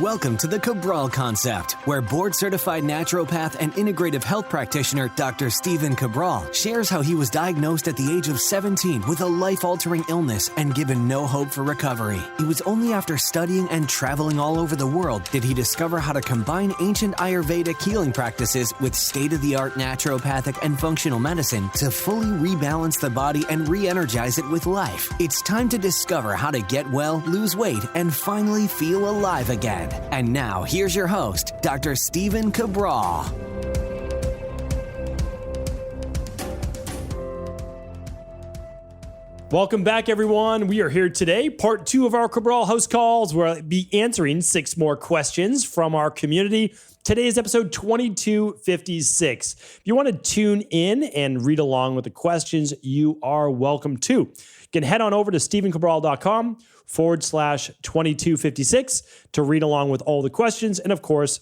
Welcome to the Cabral Concept, where board-certified naturopath and integrative health practitioner Dr. Cabral shares how he was diagnosed at the age of 17 with a life-altering illness and given no hope for recovery. It was only after studying and traveling all over the world did he discover how to combine ancient Ayurvedic healing practices with state-of-the-art naturopathic and functional medicine to fully rebalance the body and re-energize it with life. It's time to discover how to get well, lose weight, and finally feel alive again. And now, here's your host, Dr. Cabral. Welcome back, everyone. We are here today, part 2 of our Cabral House Calls, where I'll be answering 6 more questions from our community. Today is episode 2256. If you want to tune in and read along with the questions, you are welcome to. You can head on over to stephencabral.com/2256 to read along with all the questions. And of course,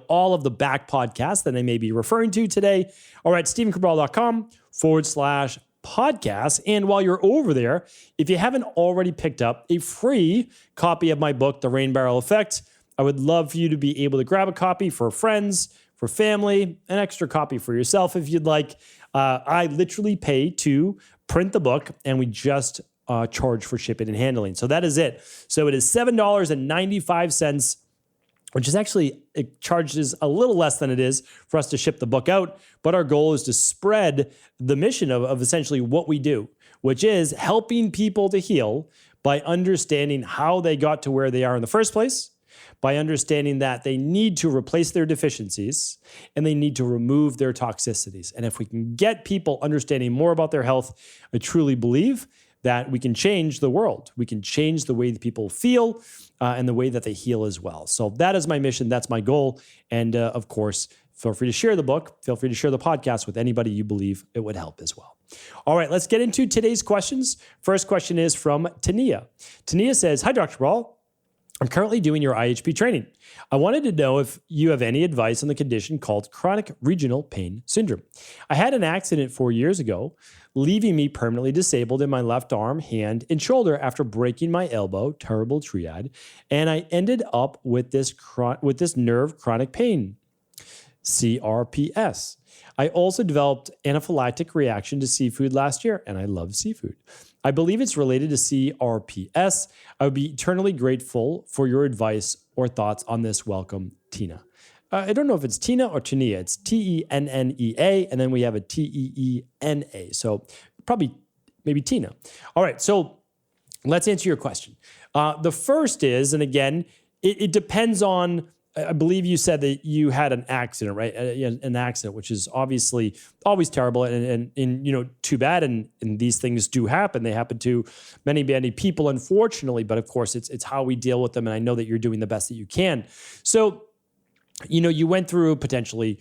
all of the back podcasts that I may be referring to today are at stephencabral.com/podcast. And while you're over there, if you haven't already picked up a free copy of my book, The Rain Barrel Effect, I would love for you to be able to grab a copy for friends, for family, an extra copy for yourself if you'd like. I literally pay to print the book, and we just charge for shipping and handling. So that is it. So it is $7.95, which is actually, it charges a little less than it is for us to ship the book out. But our goal is to spread the mission of essentially what we do, which is helping people to heal by understanding how they got to where they are in the first place, by understanding that they need to replace their deficiencies and they need to remove their toxicities. And if we can get people understanding more about their health, I truly believe that we can change the world. We can change the way that people feel and the way that they heal as well. So that is my mission. That's my goal. And of course, feel free to share the book. Feel free to share the podcast with anybody you believe it would help as well. All right, let's get into today's questions. First question is from Tennea. Tennea says, "Hi, Dr. Cabral. I'm currently doing your IHP training. I wanted to know if you have any advice on the condition called chronic regional pain syndrome. I had an accident 4 years ago, leaving me permanently disabled in my left arm, hand, and shoulder after breaking my elbow, terrible triad, and I ended up with this nerve chronic pain, CRPS. I also developed anaphylactic reaction to seafood last year, and I love seafood. I believe it's related to CRPS. I would be eternally grateful for your advice or thoughts on this. Welcome, Teena." I don't know if it's Teena or Tennea. It's Tennea, and then we have a Teena. So probably maybe Teena. All right, so let's answer your question. The first is, and again, it depends on, I believe you said that you had an accident, right? An accident, which is obviously always terrible and too bad. And these things do happen. They happen to many, many people, unfortunately. But of course, it's how we deal with them. And I know that you're doing the best that you can. So, you went through potentially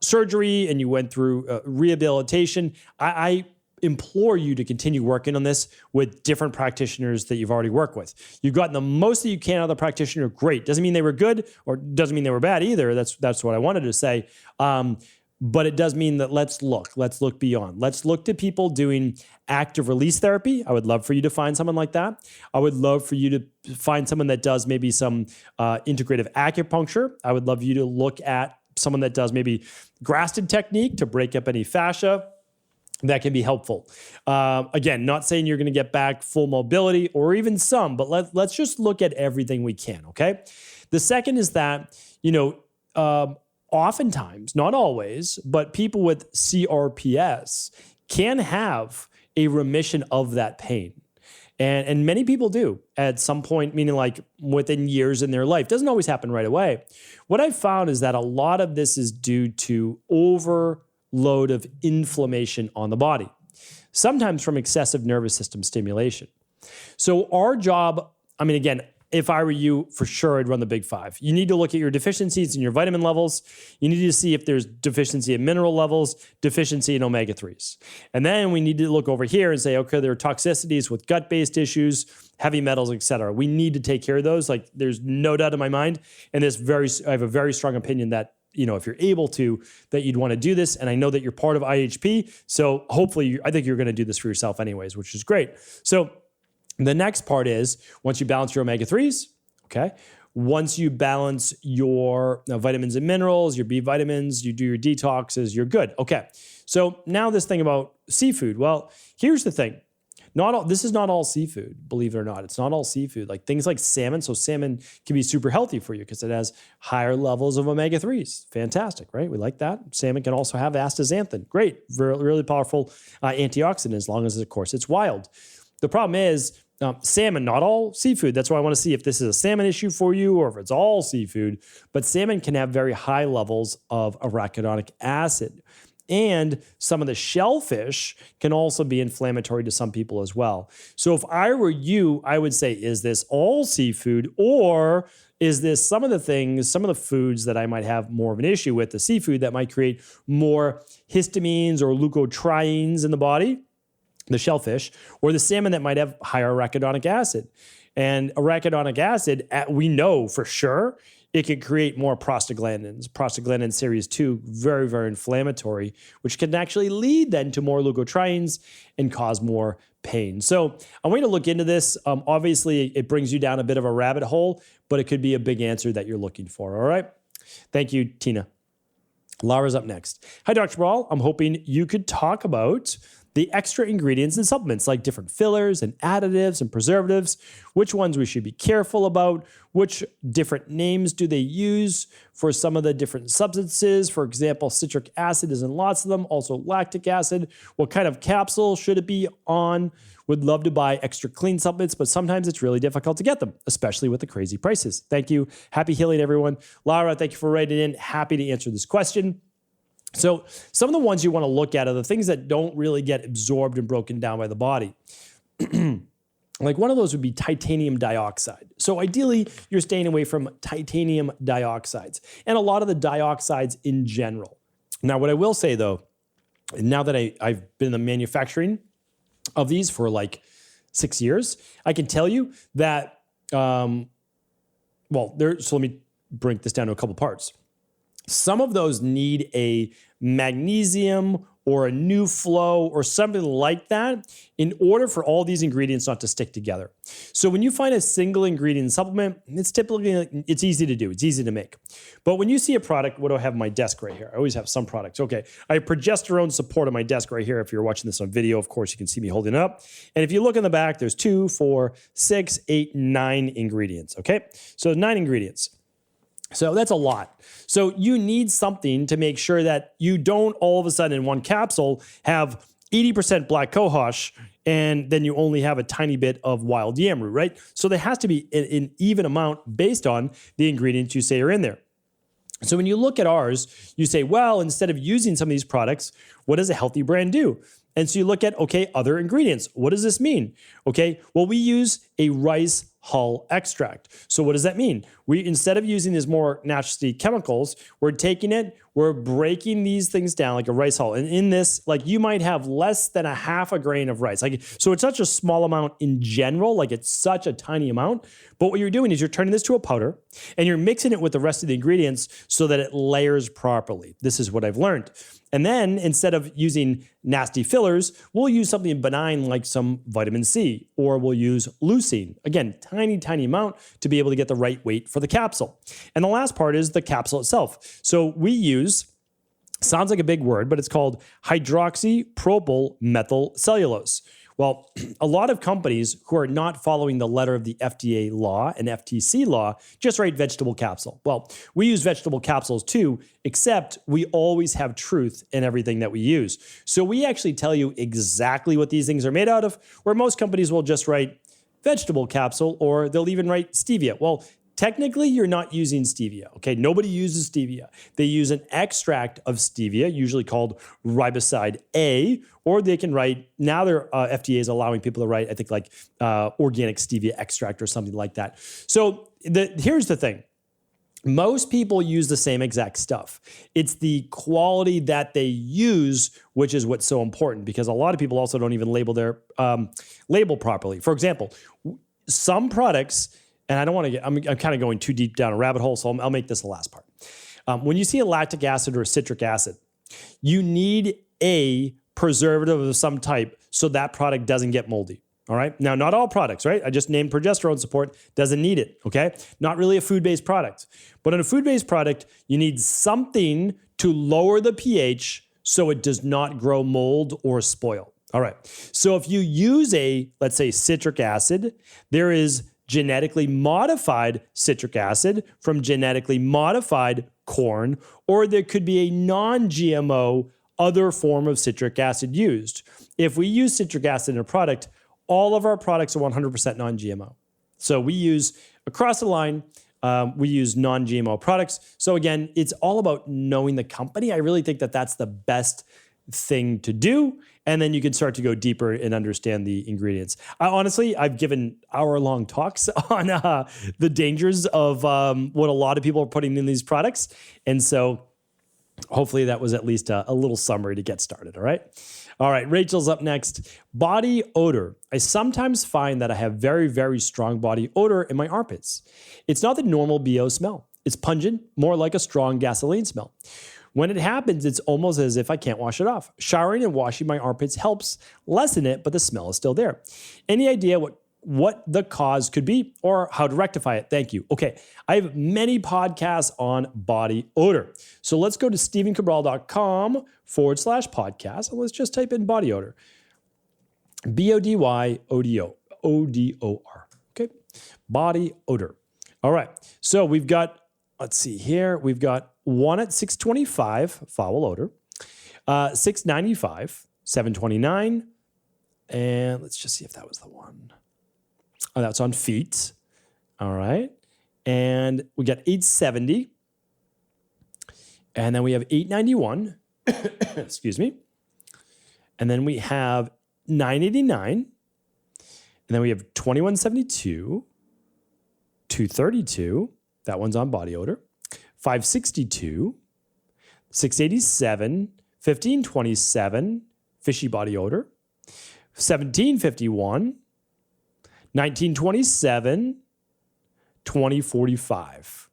surgery and you went through rehabilitation. I implore you to continue working on this with different practitioners that you've already worked with. You've gotten the most that you can out of the practitioner. Great. Doesn't mean they were good or doesn't mean they were bad either. That's what I wanted to say. But it does mean that let's look beyond. Let's look to people doing active release therapy. I would love for you to find someone like that. I would love for you to find someone that does maybe some integrative acupuncture. I would love you to look at someone that does maybe Graston technique to break up any fascia. That can be helpful. Again, not saying you're going to get back full mobility or even some, but let's just look at everything we can, okay? The second is that, oftentimes, not always, but people with CRPS can have a remission of that pain. And many people do at some point, meaning like within years in their life. Doesn't always happen right away. What I've found is that a lot of this is due to overload of inflammation on the body, sometimes from excessive nervous system stimulation. So our job, again, if I were you, for sure, I'd run the big 5. You need to look at your deficiencies in your vitamin levels. You need to see if there's deficiency in mineral levels, deficiency in omega-3s. And then we need to look over here and say, okay, there are toxicities with gut-based issues, heavy metals, et cetera. We need to take care of those. Like, there's no doubt in my mind. And I have a very strong opinion that, if you're able to, that you'd want to do this. And I know that you're part of IHP. So hopefully, I think you're going to do this for yourself anyways, which is great. So the next part is, once you balance your omega-3s, okay, once you balance your vitamins and minerals, your B vitamins, you do your detoxes, you're good. Okay. So now this thing about seafood. Well, here's the thing. This is not all seafood, believe it or not. It's not all seafood. Like things like salmon. So salmon can be super healthy for you because it has higher levels of omega-3s. Fantastic, right? We like that. Salmon can also have astaxanthin. Great, really powerful antioxidant as long as, of course, it's wild. The problem is salmon, not all seafood. That's why I want to see if this is a salmon issue for you or if it's all seafood. But salmon can have very high levels of arachidonic acid. And some of the shellfish can also be inflammatory to some people as well. So if I were you, I would say, is this all seafood, or is this some of the foods that I might have more of an issue with, the seafood that might create more histamines or leukotrienes in the body, the shellfish, or the salmon that might have higher arachidonic acid. And arachidonic acid, we know for sure, it can create more prostaglandins. Prostaglandin series 2, very, very inflammatory, which can actually lead then to more leukotrienes and cause more pain. So I'm going to look into this. Obviously, it brings you down a bit of a rabbit hole, but it could be a big answer that you're looking for. All right. Thank you, Teena. Lara's up next. Hi, Dr. Cabral. I'm hoping you could talk about the extra ingredients in supplements, like different fillers and additives and preservatives, which ones we should be careful about, which different names do they use for some of the different substances. For example, citric acid is in lots of them, also lactic acid. What kind of capsule should it be on? Would love to buy extra clean supplements, but sometimes it's really difficult to get them, especially with the crazy prices. Thank you. Happy healing, everyone. Lara, thank you for writing in. Happy to answer this question. So some of the ones you want to look at are the things that don't really get absorbed and broken down by the body. Like one of those would be titanium dioxide. So ideally, you're staying away from titanium dioxides and a lot of the dioxides in general. Now, what I will say though, now that I've been in the manufacturing of these for like 6 years, I can tell you that, so let me break this down to a couple parts. Some of those need a magnesium or a new flow or something like that in order for all these ingredients not to stick together. So when you find a single ingredient supplement, it's easy to do. It's easy to make. But when you see a product, what do I have on my desk right here? I always have some products. Okay, I have progesterone support on my desk right here. If you're watching this on video, of course, you can see me holding it up. And if you look in the back, there's 2, 4, 6, 8, 9 ingredients. Okay, so 9 ingredients. So that's a lot. So you need something to make sure that you don't all of a sudden in one capsule have 80% black cohosh and then you only have a tiny bit of wild yam root, right? So there has to be an even amount based on the ingredients you say are in there. So when you look at ours, you say, well, instead of using some of these products, what does a healthy brand do? And so you look at, okay, other ingredients. What does this mean? Okay, well, we use a rice hull extract. So what does that mean? We, instead of using these more naturally chemicals, we're taking it, we're breaking these things down like a rice hull. And in this, like you might have less than a half a grain of rice. Like, so it's such a small amount in general, like it's such a tiny amount. But what you're doing is you're turning this to a powder and you're mixing it with the rest of the ingredients so that it layers properly. This is what I've learned. And then instead of using nasty fillers, we'll use something benign like some vitamin C, or we'll use leucine. Again, tiny amount to be able to get the right weight for the capsule. And the last part is the capsule itself. So we use, sounds like a big word, but it's called hydroxypropyl methyl cellulose. Well, a lot of companies who are not following the letter of the FDA law and FTC law just write vegetable capsule. Well, we use vegetable capsules too, except we always have truth in everything that we use. So we actually tell you exactly what these things are made out of, where most companies will just write vegetable capsule or they'll even write stevia. Well, technically, you're not using stevia, okay? Nobody uses stevia. They use an extract of stevia, usually called riboside A, or they can write, now their FDA is allowing people to write, I think like organic stevia extract or something like that. So here's the thing. Most people use the same exact stuff. It's the quality that they use, which is what's so important, because a lot of people also don't even label their label properly. For example, some products, and I don't want to get, I'm kind of going too deep down a rabbit hole, so I'll make this the last part. When you see a lactic acid or a citric acid, you need a preservative of some type so that product doesn't get moldy. All right. Now, not all products, right? I just named progesterone support, doesn't need it. Okay. Not really a food-based product. But in a food-based product, you need something to lower the pH so it does not grow mold or spoil. All right. So if you use let's say citric acid, there is genetically modified citric acid from genetically modified corn, or there could be a non-GMO other form of citric acid used. If we use citric acid in a product, all of our products are 100% non-GMO. So we use across the line, we use non-GMO products. So again, it's all about knowing the company. I really think that that's the best thing to do. And then you can start to go deeper and understand the ingredients. I've given hour-long talks on the dangers of what a lot of people are putting in these products. And so hopefully that was at least a little summary to get started, all right? All right, Rachel's up next. Body odor. I sometimes find that I have very, very strong body odor in my armpits. It's not the normal BO smell. It's pungent, more like a strong gasoline smell. When it happens, it's almost as if I can't wash it off. Showering and washing my armpits helps lessen it, but the smell is still there. Any idea what the cause could be or how to rectify it? Thank you. Okay, I have many podcasts on body odor. So let's go to stevencabral.com/podcast and let's just type in body odor. BODYODOR. Okay, body odor. All right, so we've got, let's see here, we've got one at 625, foul odor, 695, 729, and let's just see if that was the one. Oh, that's on feet. All right. And we got 870. And then we have 891. Excuse me. And then we have 989. And then we have 2172. 232. That one's on body odor. 562. 687. 1527. Fishy body odor. 1751. 1927, 2045.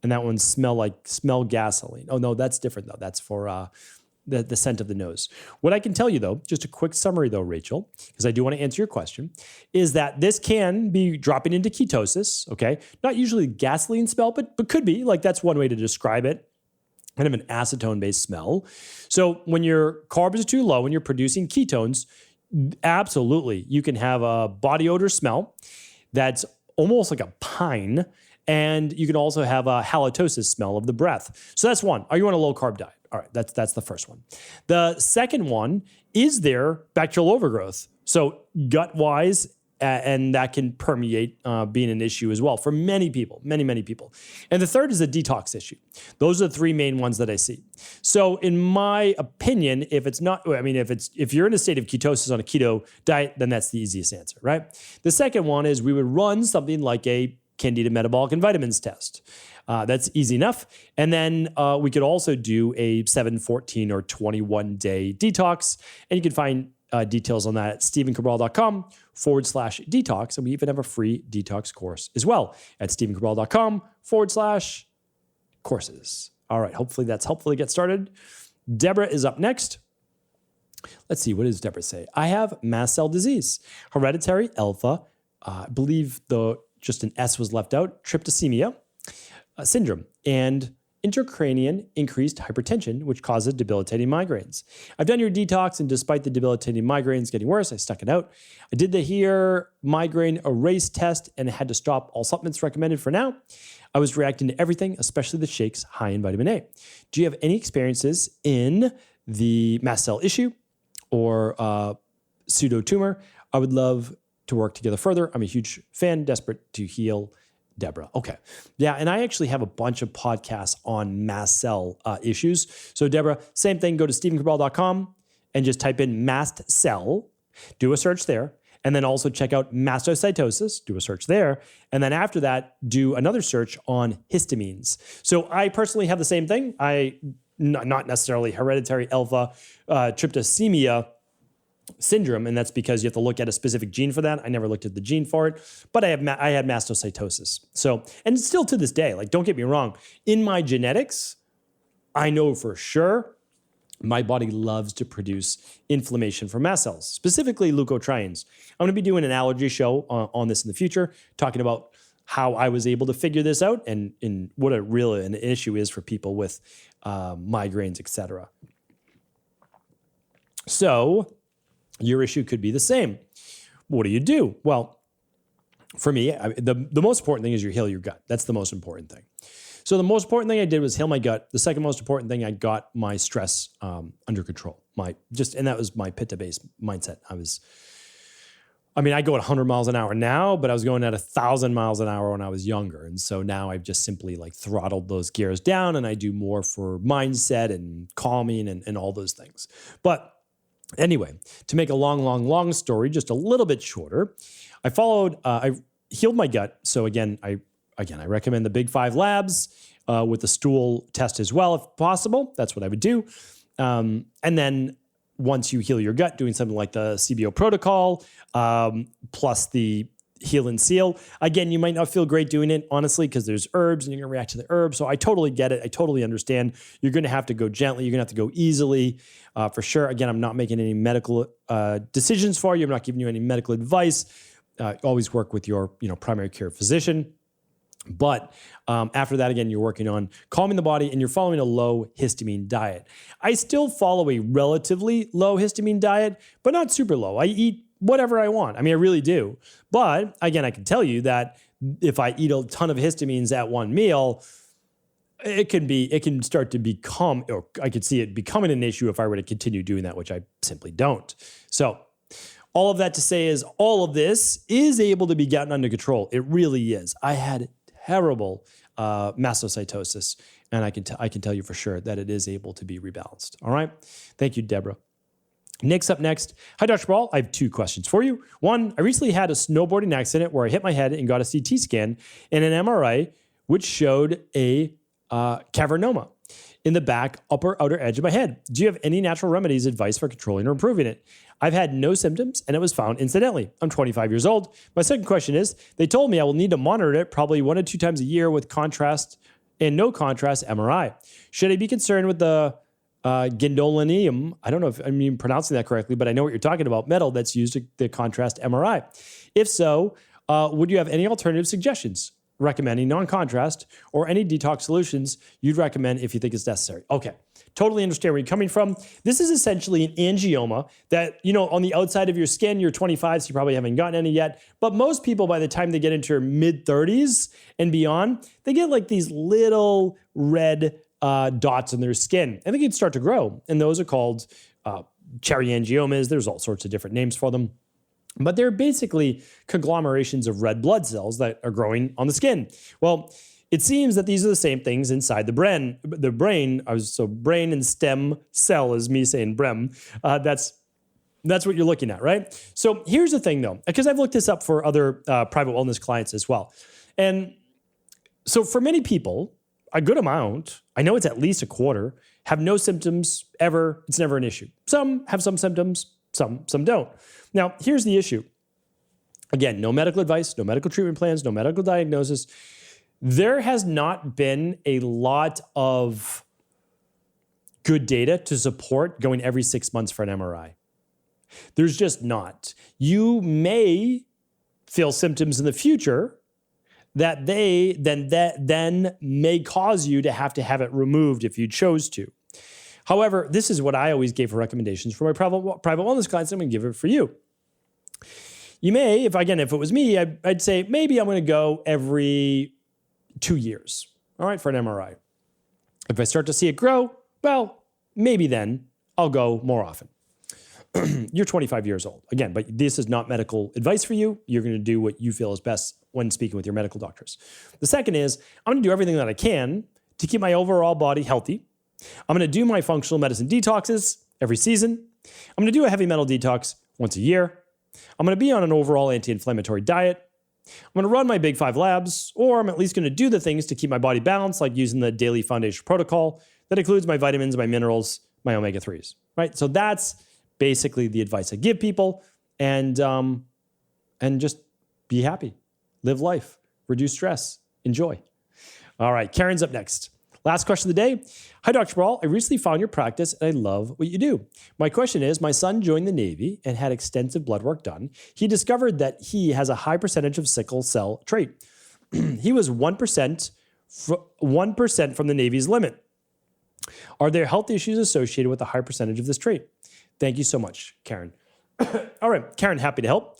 And that one smell gasoline. Oh, no, that's different, though. That's for the scent of the nose. What I can tell you, though, just a quick summary, though, Rachel, because I do want to answer your question, is that this can be dropping into ketosis, okay? Not usually gasoline smell, but could be. Like, that's one way to describe it. Kind of an acetone-based smell. So when your carbs are too low and you're producing ketones, absolutely, you can have a body odor smell that's almost like a pine, and you can also have a halitosis smell of the breath. So that's one. Are you on a low-carb diet? All right, that's the first one. The second one is there bacterial overgrowth. So gut-wise, and that can permeate being an issue as well for many people, many people. And the third is a detox issue. Those are the three main ones that I see. So in my opinion, if you're in a state of ketosis on a keto diet, then that's the easiest answer, right? The second one is we would run something like a Candida metabolic and vitamins test. That's easy enough. And then we could also do a 7, 14, or 21-day detox. And you can find details on that at stevencabral.com/detox. And we even have a free detox course as well at stevencabral.com/courses. All right. Hopefully that's helpful to get started. Deborah is up next. Let's see. What does Deborah say? I have mast cell disease, hereditary alpha. I believe just an S was left out, tryptosemia syndrome, and intracranian increased hypertension, which causes debilitating migraines. I've done your detox, and despite the debilitating migraines getting worse, I stuck it out. I did the HERE migraine erase test and had to stop all supplements recommended for now. I was reacting to everything, especially the shakes high in vitamin A. Do you have any experiences in the mast cell issue or pseudotumor? I would love to work together further. I'm a huge fan, desperate to heal. Deborah. Okay. Yeah. And I actually have a bunch of podcasts on mast cell issues. So Deborah, same thing, go to stevencabral.com and just type in mast cell, do a search there, and then also check out mastocytosis, do a search there. And then after that, do another search on histamines. So I personally have the same thing. Not necessarily hereditary alpha tryptosemia syndrome, and that's because you have to look at a specific gene for that. I never looked at the gene for it, but I had mastocytosis. So, and still to this day, like, don't get me wrong, in my genetics, I know for sure my body loves to produce inflammation from mast cells, specifically leukotrienes. I'm going to be doing an allergy show on this in the future, talking about how I was able to figure this out and what an issue is for people with migraines, etc. So your issue could be the same. What do? Well, for me, the most important thing is you heal your gut. That's the most important thing. So the most important thing I did was heal my gut. The second most important thing, I got my stress under control. And that was my pitta-based mindset. I go at 100 miles an hour now, but I was going at 1,000 miles an hour when I was younger. And so now I've just simply throttled those gears down, and I do more for mindset and calming and all those things. But anyway, to make a long story just a little bit shorter, I healed my gut. So again, I recommend the Big 5 labs with the stool test as well, if possible. That's what I would do. And then once you heal your gut, doing something like the CBO protocol, plus the heal and seal. Again, you might not feel great doing it, honestly, because there's herbs and you're going to react to the herbs. So I totally get it. I totally understand. You're going to have to go gently. You're going to have to go easily, for sure. Again, I'm not making any medical decisions for you. I'm not giving you any medical advice. Always work with your primary care physician. But after that, again, you're working on calming the body and you're following a low histamine diet. I still follow a relatively low histamine diet, but not super low. I eat whatever I want. I really do. But again, I can tell you that if I eat a ton of histamines at one meal, it can start to become, or I could see it becoming an issue if I were to continue doing that, which I simply don't. So all of that to say is all of this is able to be gotten under control. It really is. I had terrible mastocytosis, and I can tell you for sure that it is able to be rebalanced. All right. Thank you, Deborah. Nick's up next. Hi, Dr. Cabral. I have 2 questions for you. One, I recently had a snowboarding accident where I hit my head and got a CT scan and an MRI, which showed a cavernoma in the back upper outer edge of my head. Do you have any natural remedies, advice for controlling or improving it? I've had no symptoms, and it was found incidentally. I'm 25 years old. My second question is, they told me I will need to monitor it probably 1 to 2 times a year with contrast and no contrast MRI. Should I be concerned with the gadolinium? I don't know if I'm pronouncing that correctly, but I know what you're talking about, metal that's used to the contrast MRI. If so, would you have any alternative suggestions recommending non-contrast or any detox solutions you'd recommend if you think it's necessary? Okay. Totally understand where you're coming from. This is essentially an angioma that, on the outside of your skin, you're 25, so you probably haven't gotten any yet. But most people, by the time they get into their mid-30s and beyond, they get these little red dots in their skin. And they can start to grow. And those are called cherry angiomas. There's all sorts of different names for them. But they're basically conglomerations of red blood cells that are growing on the skin. Well, it seems that these are the same things inside the brain. So brain and stem cell is me saying brem. That's what you're looking at, right? So here's the thing, though, because I've looked this up for other private wellness clients as well. And so for many people, a good amount, I know it's at least a quarter, have no symptoms ever. It's never an issue. Some have some symptoms, some don't. Now, here's the issue. Again, no medical advice, no medical treatment plans, no medical diagnosis. There has not been a lot of good data to support going every 6 months for an MRI. There's just not. You may feel symptoms in the future that then may cause you to have it removed if you chose to. However, this is what I always gave for recommendations for my private wellness clients. I'm going to give it for you. You may, if it was me, I'd say maybe I'm going to go every 2 years, all right, for an MRI. If I start to see it grow, well, maybe then I'll go more often. You're 25 years old. Again, but this is not medical advice for you. You're going to do what you feel is best when speaking with your medical doctors. The second is I'm going to do everything that I can to keep my overall body healthy. I'm going to do my functional medicine detoxes every season. I'm going to do a heavy metal detox once a year. I'm going to be on an overall anti-inflammatory diet. I'm going to run my Big 5 labs, or I'm at least going to do the things to keep my body balanced, like using the daily foundation protocol that includes my vitamins, my minerals, my omega-3s, right? So that's basically the advice I give people, and just be happy, live life, reduce stress, enjoy. All right, Karen's up next. Last question of the day. Hi, Dr. Cabral. I recently found your practice and I love what you do. My question is, my son joined the Navy and had extensive blood work done. He discovered that he has a high percentage of sickle cell trait. He was 1% from the Navy's limit. Are there health issues associated with a high percentage of this trait? Thank you so much, Karen. All right, Karen, happy to help.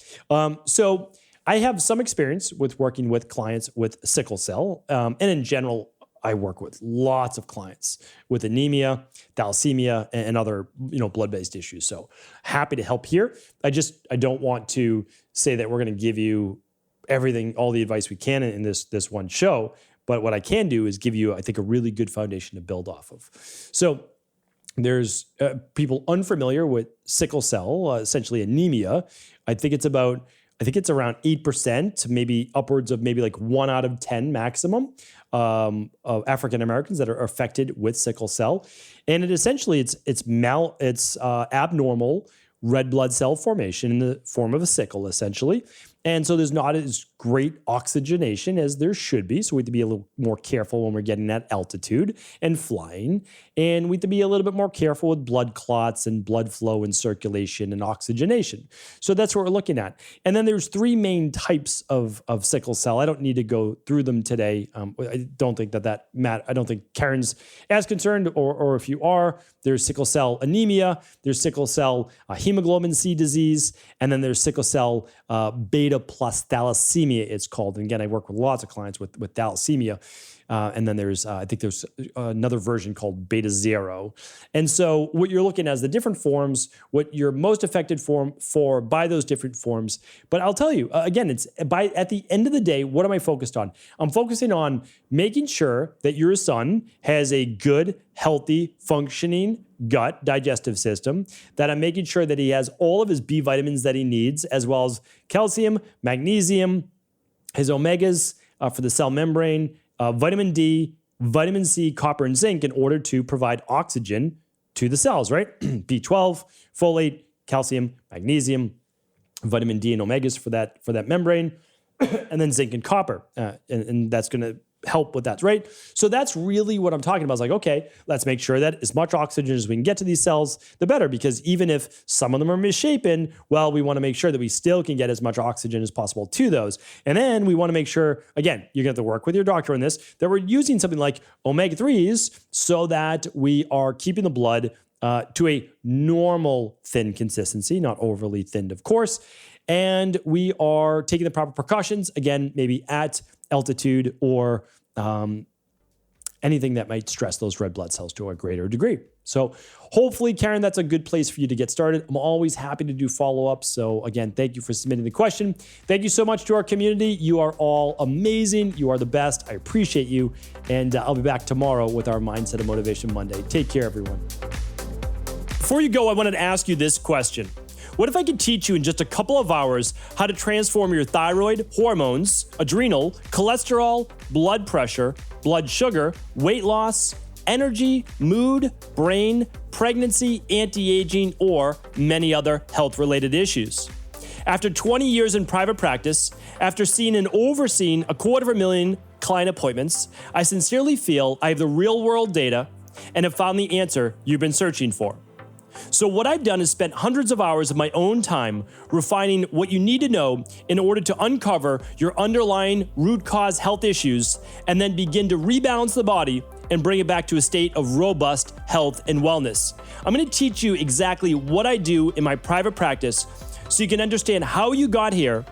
So I have some experience with working with clients with sickle cell. And in general, I work with lots of clients with anemia, thalassemia, and other blood-based issues. So happy to help here. I don't want to say that we're going to give you everything, all the advice we can in this one show. But what I can do is give you, I think, a really good foundation to build off of. So there's people unfamiliar with sickle cell, essentially anemia. I think it's around 8%, maybe upwards of maybe like 1 out of 10 maximum of African Americans that are affected with sickle cell. And it's abnormal red blood cell formation in the form of a sickle, essentially. And so there's not as great oxygenation as there should be. So we have to be a little more careful when we're getting at altitude and flying. And we have to be a little bit more careful with blood clots and blood flow and circulation and oxygenation. So that's what we're looking at. And then there's 3 main types of sickle cell. I don't need to go through them today. I don't think that matters. I don't think Karen's as concerned, or if you are, there's sickle cell anemia, there's sickle cell hemoglobin C disease, and then there's sickle cell beta plus thalassemia, it's called. And again, I work with lots of clients with thalassemia. And then there's another version called beta 0. And so what you're looking at is the different forms, what you're most affected for by those different forms. But I'll tell you, again, at the end of the day, what am I focused on? I'm focusing on making sure that your son has a good, healthy, functioning gut digestive system, that I'm making sure that he has all of his B vitamins that he needs, as well as calcium, magnesium, his omegas for the cell membrane, vitamin D, vitamin C, copper, and zinc in order to provide oxygen to the cells, right? B12, folate, calcium, magnesium, vitamin D and omegas for that membrane, and then zinc and copper. And that's going to help with that, right? So that's really what I'm talking about. It's like, okay, let's make sure that as much oxygen as we can get to these cells, the better, because even if some of them are misshapen, well, we want to make sure that we still can get as much oxygen as possible to those. And then we want to make sure, again, you're going to have to work with your doctor on this, that we're using something like omega-3s so that we are keeping the blood to a normal thin consistency, not overly thinned, of course. And we are taking the proper precautions, again, maybe at altitude or anything that might stress those red blood cells to a greater degree. So hopefully, Karen, that's a good place for you to get started. I'm always happy to do follow-ups. So again, thank you for submitting the question. Thank you so much to our community. You are all amazing. You are the best. I appreciate you. And I'll be back tomorrow with our Mindset of Motivation Monday. Take care, everyone. Before you go, I wanted to ask you this question. What if I could teach you in just a couple of hours how to transform your thyroid, hormones, adrenal, cholesterol, blood pressure, blood sugar, weight loss, energy, mood, brain, pregnancy, anti-aging, or many other health-related issues? After 20 years in private practice, after seeing and overseeing 250,000 client appointments, I sincerely feel I have the real-world data and have found the answer you've been searching for. So what I've done is spent hundreds of hours of my own time refining what you need to know in order to uncover your underlying root cause health issues and then begin to rebalance the body and bring it back to a state of robust health and wellness. I'm going to teach you exactly what I do in my private practice so you can understand how you got here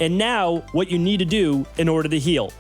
and now what you need to do in order to heal.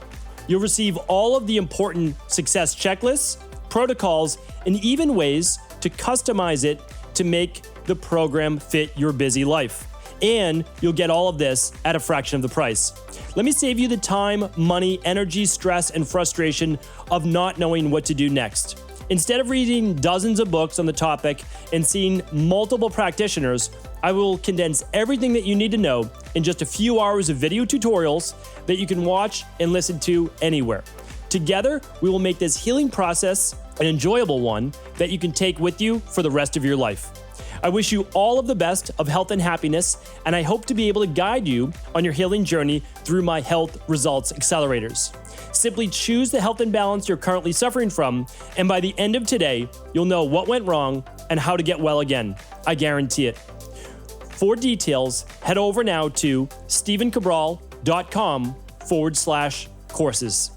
You'll receive all of the important success checklists, protocols, and even ways to customize it to make the program fit your busy life. And you'll get all of this at a fraction of the price. Let me save you the time, money, energy, stress, and frustration of not knowing what to do next. Instead of reading dozens of books on the topic and seeing multiple practitioners, I will condense everything that you need to know in just a few hours of video tutorials that you can watch and listen to anywhere. Together, we will make this healing process an enjoyable one that you can take with you for the rest of your life. I wish you all of the best of health and happiness, and I hope to be able to guide you on your healing journey through my Health Results Accelerators. Simply choose the health imbalance you're currently suffering from, and by the end of today, you'll know what went wrong and how to get well again. I guarantee it. For details, head over now to stevencabral.com/courses.